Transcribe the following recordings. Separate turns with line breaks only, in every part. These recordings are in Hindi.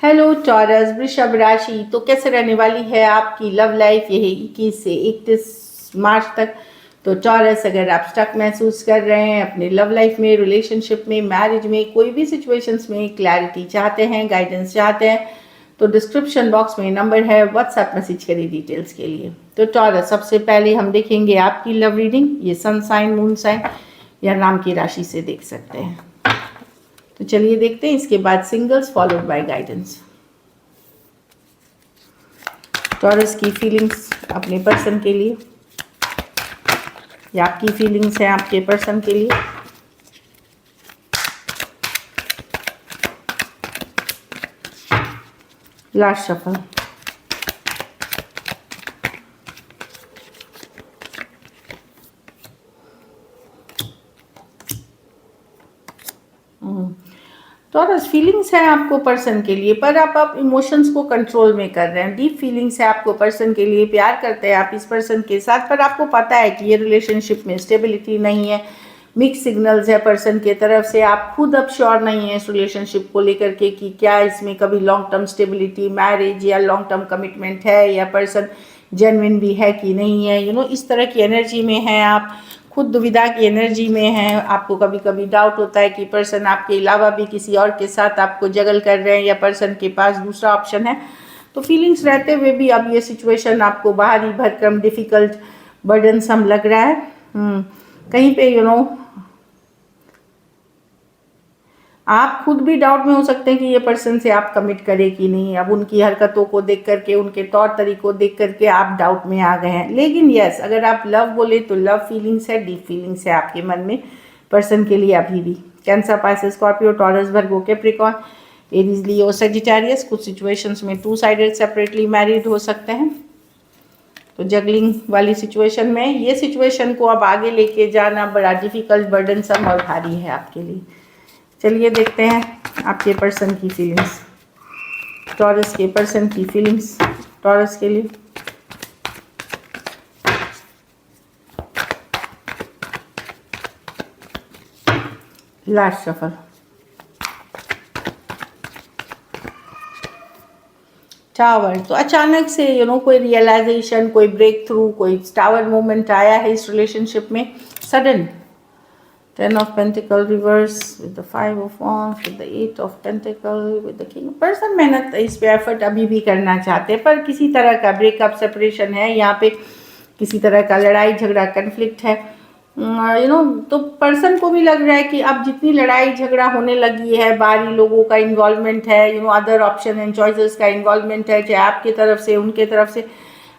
हेलो टॉरस वृषभ राशि। तो कैसे रहने वाली है आपकी लव लाइफ यही 21 से 31 मार्च तक। तो टॉरस, अगर आप स्टक महसूस कर रहे हैं अपने लव लाइफ में, रिलेशनशिप में, मैरिज में, कोई भी सिचुएशंस में क्लैरिटी चाहते हैं, गाइडेंस चाहते हैं, तो डिस्क्रिप्शन बॉक्स में नंबर है, व्हाट्सएप मैसेज करिए डिटेल्स के लिए। तो टॉरस, सबसे पहले हम देखेंगे आपकी लव रीडिंग। ये सन साइन, मून साइन या नाम की राशि से देख सकते हैं। तो चलिए देखते हैं, इसके बाद singles followed by guidance. Taurus की फीलिंग्स अपने पर्सन के लिए या आपकी फीलिंग्स हैं आपके पर्सन के लिए। Last shuffle. टॉरस, फीलिंग्स है आपको पर्सन के लिए, पर आप इमोशंस को कंट्रोल में कर रहे हैं। डीप फीलिंग्स है आपको पर्सन के लिए, प्यार करते हैं आप इस पर्सन के साथ, पर आपको पता है कि ये रिलेशनशिप में स्टेबिलिटी नहीं है। मिक्स सिग्नल्स है पर्सन के तरफ से। आप खुद अब श्योर नहीं है इस रिलेशनशिप को लेकर के कि क्या इसमें कभी लॉन्ग टर्म स्टेबिलिटी, मैरिज या लॉन्ग टर्म कमिटमेंट है, या पर्सन जेन्युइन भी है कि नहीं है। इस तरह की एनर्जी में है आप, खुद दुविधा की एनर्जी में है। आपको कभी कभी डाउट होता है कि पर्सन आपके अलावा भी किसी और के साथ आपको जगल कर रहे हैं, या पर्सन के पास दूसरा ऑप्शन है। तो फीलिंग्स रहते हुए भी अब ये सिचुएशन आपको बाहरी भरकम, डिफिकल्ट, बर्डनसम लग रहा है। कहीं पे आप खुद भी डाउट में हो सकते हैं कि ये पर्सन से आप कमिट करें कि नहीं। अब उनकी हरकतों को देख करके, उनके तौर तरीकों देख करके आप डाउट में आ गए हैं। लेकिन यस, अगर आप लव बोले तो लव फीलिंग्स है, डीप फीलिंग्स है आपके मन में पर्सन के लिए अभी भी। Cancer, Pisces, Scorpio, Taurus, Virgo, Capricorn, Aries, Leo, Sagittarius. कुछ सिचुएशंस में टू साइडेड सेपरेटली मैरिड हो सकते हैं। तो जगलिंग वाली सिचुएशन में ये सिचुएशन को अब आगे लेके जाना बड़ा डिफिकल्ट, बर्डनसम और भारी है आपके लिए। चलिए देखते हैं आपके पर्सन की फीलिंग्स, टॉरस के पर्सन की फीलिंग्स टॉरस के लिए। Last shuffle. टावर, तो अचानक से कोई रियलाइजेशन, कोई ब्रेक थ्रू, कोई टावर मोमेंट आया है इस रिलेशनशिप में, sudden. 10 of Pentacle reverse with the 5 of Wands, with the 8 of Pentacle, with the King। Person मेहनत इस पे एफर्ट अभी भी करना चाहते हैं, पर किसी तरह का ब्रेकअप, सेपरेशन है यहाँ पे, किसी तरह का लड़ाई झगड़ा, कन्फ्लिक्ट है। तो पर्सन को भी लग रहा है कि अब जितनी लड़ाई झगड़ा होने लगी है, बाहरी लोगों का इन्वॉल्वमेंट है, अदर ऑप्शन एंड चॉइसेस का इन्वॉल्वमेंट है, चाहे आपकी तरफ से, उनके तरफ से।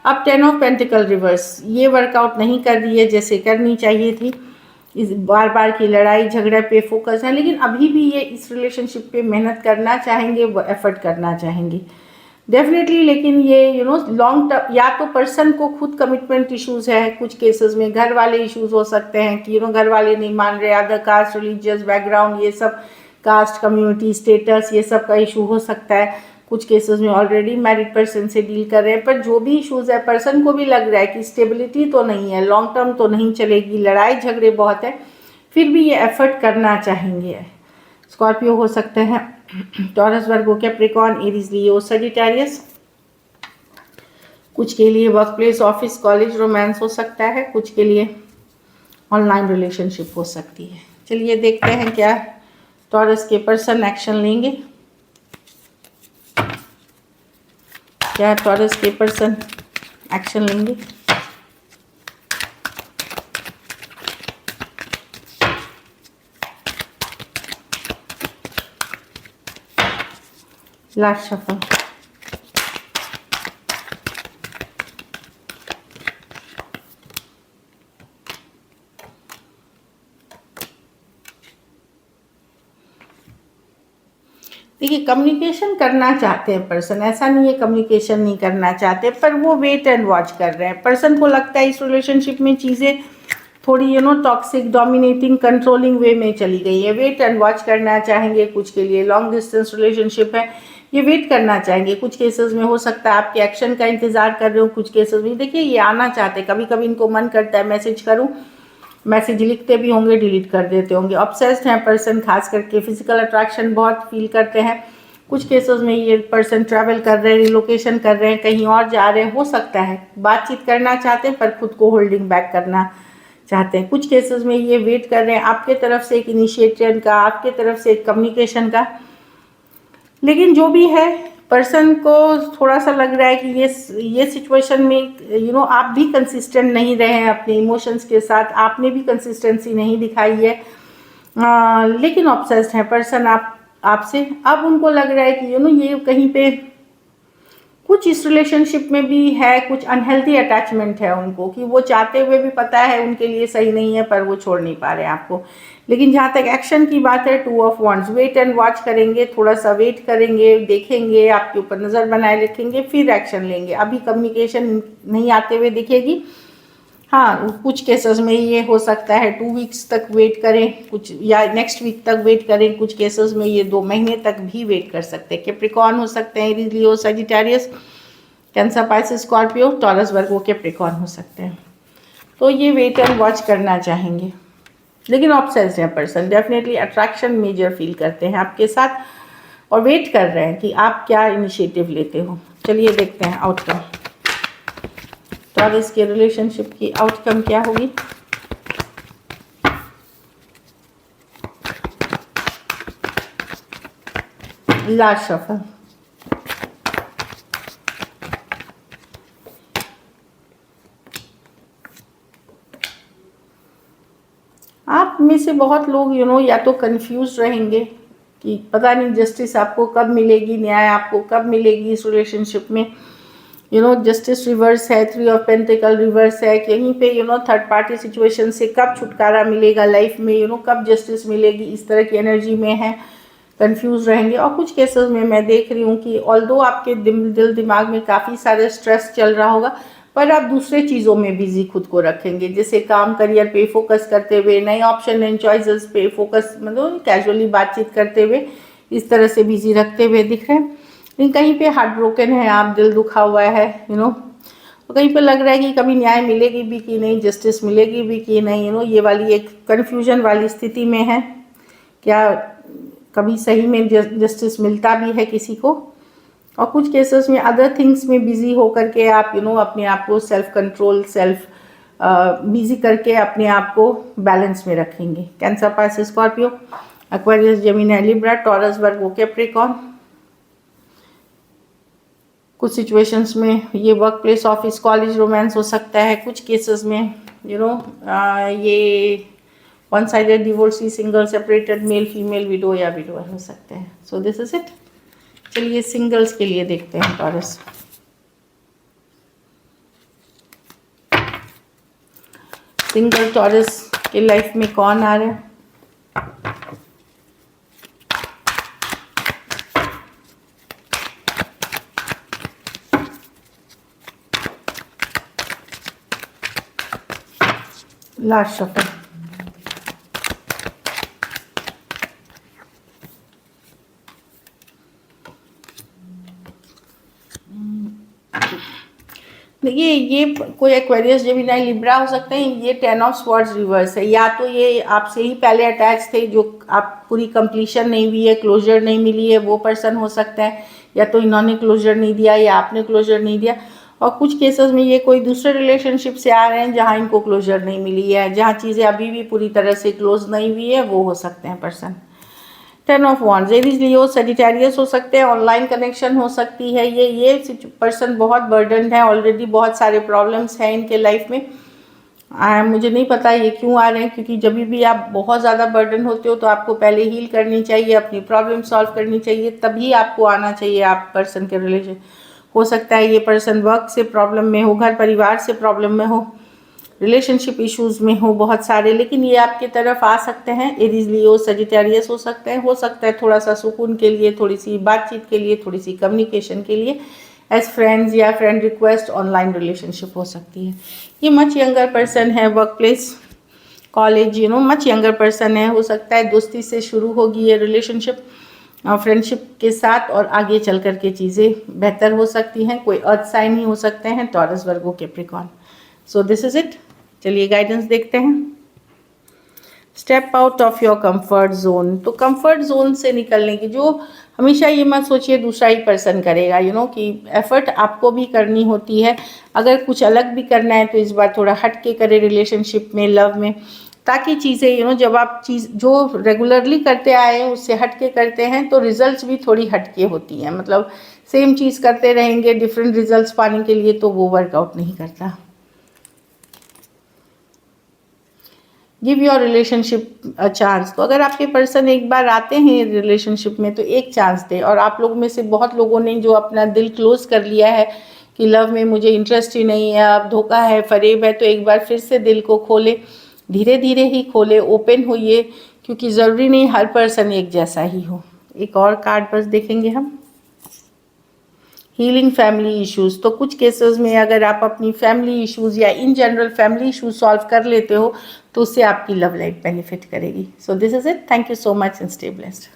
अब 10 of Pentacle रिवर्स ये वर्कआउट नहीं कर रही है जैसे करनी चाहिए थी। इस बार बार की लड़ाई झगड़े पे फोकस है, लेकिन अभी भी ये इस रिलेशनशिप पे मेहनत करना चाहेंगे, एफर्ट करना चाहेंगे डेफिनेटली। लेकिन ये लॉन्ग टर्म, या तो पर्सन को खुद कमिटमेंट इश्यूज है, कुछ केसेस में घर वाले इश्यूज हो सकते हैं कि घर वाले नहीं मान रहे, अदर कास्ट, रिलीजियस बैकग्राउंड, ये सब, कास्ट, कम्युनिटी, स्टेटस, ये सब का इशू हो सकता है। कुछ केसेस में ऑलरेडी मैरिड पर्सन से डील कर रहे हैं, पर जो भी इश्यूज है पर्सन को भी लग रहा है कि स्टेबिलिटी तो नहीं है, लॉन्ग टर्म तो नहीं चलेगी, लड़ाई झगड़े बहुत है, फिर भी ये एफर्ट करना चाहेंगे। स्कॉर्पियो हो सकते हैं, taurus, Virgo, Capricorn, Aries, Leo, Sagittarius. कुछ के लिए work place, office, college, romance हो सकता है, कुछ के लिए ऑनलाइन रिलेशनशिप हो सकती है। चलिए देखते हैं क्या टॉरस के पर्सन एक्शन लेंगे, क्या टॉरस के पर्सन एक्शन लेंगे। Last shuffle. देखिए, कम्युनिकेशन करना चाहते हैं पर्सन, ऐसा नहीं है कम्युनिकेशन नहीं करना चाहते, पर वो वेट एंड वॉच कर रहे हैं। पर्सन को लगता है इस रिलेशनशिप में चीज़ें थोड़ी टॉक्सिक, डोमिनेटिंग, कंट्रोलिंग वे में चली गई है। वेट एंड वॉच करना चाहेंगे। कुछ के लिए लॉन्ग डिस्टेंस रिलेशनशिप है, ये वेट करना चाहेंगे। कुछ केसेस में हो सकता है आपके एक्शन का इंतजार कर रहे हो, कुछ केसेस में देखिए ये आना चाहते हैं। कभी कभी इनको मन करता है मैसेज करूं, मैसेज लिखते भी होंगे, डिलीट कर देते होंगे। ऑब्सेस्ड हैं पर्सन, खास करके फिजिकल अट्रैक्शन बहुत फील करते हैं, कुछ केसेस में ये पर्सन ट्रैवल कर रहे हैं, रिलोकेशन कर रहे हैं, कहीं और जा रहे हैं, हो सकता है बातचीत करना चाहते हैं पर खुद को होल्डिंग बैक करना चाहते हैं। कुछ केसेस में ये वेट कर रहे हैं आपके तरफ से एक इनिशिएशन का, आपके तरफ से एक कम्युनिकेशन का। लेकिन जो भी है, पर्सन को थोड़ा सा लग रहा है कि ये सिचुएशन में आप भी कंसिस्टेंट नहीं रहे हैं अपने इमोशंस के साथ, आपने भी कंसिस्टेंसी नहीं दिखाई है, लेकिन ऑब्सेस्ड है पर्सन आपसे। अब उनको लग रहा है कि ये कहीं पे कुछ इस रिलेशनशिप में भी है, कुछ अनहेल्थी अटैचमेंट है उनको, कि वो चाहते हुए भी पता है उनके लिए सही नहीं है पर वो छोड़ नहीं पा रहे हैं आपको। लेकिन जहाँ तक एक्शन की बात है, 2 of wands, wait and watch करेंगे, थोड़ा सा वेट करेंगे, देखेंगे, आपके ऊपर नज़र बनाए रखेंगे, फिर एक्शन लेंगे। अभी कम्युनिकेशन नहीं आते हुए दिखेगी। हाँ, कुछ केसेस में ये हो सकता है 2 वीक्स तक वेट करें, कुछ या नेक्स्ट वीक तक वेट करें। कुछ केसेस में ये 2 महीने तक भी वेट कर सकते हैं। कैप्रिकॉर्न हो सकते हैं, Aries, Leo, Sagittarius, Cancer, Pisces, Scorpio, Taurus, Virgo, Capricorn हो सकते हैं। तो ये वेट एंड वॉच करना चाहेंगे। लेकिन ऑब्सेस्ड है person, definitely attraction major feel करते हैं आपके साथ और वेट कर रहे हैं कि आप क्या इनिशिएटिव लेते हो। चलिए देखते हैं आउटकम। टॉरस के रिलेशनशिप की आउटकम क्या होगी। Last shuffle. आप में से बहुत लोग या तो कंफ्यूज रहेंगे कि पता नहीं जस्टिस आपको कब मिलेगी, न्याय आपको कब मिलेगी इस रिलेशनशिप में। जस्टिस रिवर्स है, 3 ऑफ पेंटिकल रिवर्स है। कहीं पे थर्ड पार्टी सिचुएशन से कब छुटकारा मिलेगा लाइफ में, कब जस्टिस मिलेगी, इस तरह की एनर्जी में है, कंफ्यूज रहेंगे। और कुछ केसेस में मैं देख रही हूँ कि ऑल्दो आपके दिल दिमाग में काफ़ी सारे स्ट्रेस चल रहा होगा, पर आप दूसरे चीज़ों में बिजी खुद को रखेंगे, जैसे काम, करियर पे फोकस करते हुए, नए ऑप्शन एंड चॉइसेस पे फोकस, मतलब कैजुअली बातचीत करते हुए, इस तरह से बिजी रखते हुए दिख रहे हैं। लेकिन कहीं पे हार्ट ब्रोकन है आप, दिल दुखा हुआ है, तो कहीं पे लग रहा है कि कभी न्याय मिलेगी भी कि नहीं, जस्टिस मिलेगी भी कि नहीं। ये वाली एक कन्फ्यूजन वाली स्थिति में है, क्या कभी सही में जस्टिस मिलता भी है किसी को। और कुछ केसेस में अदर थिंग्स में बिजी होकर के आप अपने आप को सेल्फ कंट्रोल, सेल्फ बिजी करके अपने आप को बैलेंस में रखेंगे। Cancer, Pisces, Scorpio, Aquarius, Gemini, Libra, Taurus, Virgo, Capricorn. कुछ सिचुएशंस में ये work place, office, college, romance हो सकता है। कुछ केसेस में ये one sided divorcee, single, separated, male female, widow या विडोअर हो सकते हैं। So this is it. चलिए सिंगल्स के लिए देखते हैं टॉरस। सिंगल टॉरस के लाइफ में कौन आ रहा है। Last shuffle. देखिए, ये कोई एक्वेरियस, जेमिनी, लिब्रा हो सकते हैं। ये 10 ऑफ स्वॉर्ड्स रिवर्स है। या तो ये आपसे ही पहले अटैच थे, जो आप पूरी कंप्लीशन नहीं हुई है, क्लोजर नहीं मिली है, वो पर्सन हो सकता है। या तो इन्होंने क्लोजर नहीं दिया या आपने क्लोजर नहीं दिया। और कुछ केसेस में ये कोई दूसरे रिलेशनशिप से आ रहे हैं जहाँ इनको क्लोजर नहीं मिली है, जहाँ चीज़ें अभी भी पूरी तरह से क्लोज नहीं हुई है, वो हो सकते हैं person. 10 of wands, Aries, Leo, Sagittarius हो सकते हैं। ऑनलाइन कनेक्शन हो सकती है। ये पर्सन बहुत बर्डन है, ऑलरेडी बहुत सारे प्रॉब्लम्स हैं इनके लाइफ में। मुझे नहीं पता ये क्यों आ रहे हैं, क्योंकि जब भी आप बहुत ज़्यादा बर्डन होते हो तो आपको पहले हील करनी चाहिए, अपनी प्रॉब्लम सॉल्व करनी चाहिए, तभी आपको आना चाहिए आप पर्सन के रिलेशन। हो सकता है ये पर्सन वर्क से प्रॉब्लम में हो, घर परिवार से प्रॉब्लम में हो, रिलेशनशिप इश्यूज में हो बहुत सारे, लेकिन ये आपकी तरफ आ सकते हैं। एरीज, लियो, सजिटेरियस हो सकते हैं। हो सकता है थोड़ा सा सुकून के लिए, थोड़ी सी बातचीत के लिए, थोड़ी सी कम्युनिकेशन के लिए, एज फ्रेंड्स या फ्रेंड रिक्वेस्ट, ऑनलाइन रिलेशनशिप हो सकती है। ये मच यंगर पर्सन है, work place, college, much younger person है। हो सकता है दोस्ती से शुरू होगी ये रिलेशनशिप, फ्रेंडशिप के साथ, और आगे चल कर के चीज़ें बेहतर हो सकती हैं। कोई अर्थ साइन ही हो सकते हैं, taurus, Virgo, Capricorn. So this is it. चलिए गाइडेंस देखते हैं। Step out of your comfort zone. तो कंफर्ट जोन से निकलने की, जो हमेशा ये मत सोचिए दूसरा ही पर्सन करेगा, कि एफर्ट आपको भी करनी होती है। अगर कुछ अलग भी करना है तो इस बार थोड़ा हट के करें रिलेशनशिप में, लव में, ताकि चीज़ें जब आप चीज़ जो रेगुलरली करते आए हैं उससे हट के करते हैं तो रिजल्ट्स भी थोड़ी हट के होती हैं। मतलब सेम चीज़ करते रहेंगे डिफरेंट रिजल्ट्स पाने के लिए तो वो वर्कआउट नहीं करता। Give your relationship a chance. तो अगर आपके पर्सन एक बार आते हैं रिलेशनशिप में तो एक चांस दे। और आप लोगों में से बहुत लोगों ने जो अपना दिल क्लोज कर लिया है कि लव में मुझे इंटरेस्ट ही नहीं है, अब धोखा है, फरेब है, तो एक बार फिर से दिल को खोले, धीरे धीरे ही खोले, ओपन होइए, क्योंकि ज़रूरी नहीं हर पर्सन एक जैसा ही हो। एक और कार्ड बस देखेंगे हम, हीलिंग फैमिली इश्यूज़। तो कुछ केसेस में अगर आप अपनी फैमिली इश्यूज़ या in general family issues solve कर लेते हो तो उससे आपकी लव लाइफ बेनिफिट करेगी। So this is it. Thank you so much and stay blessed.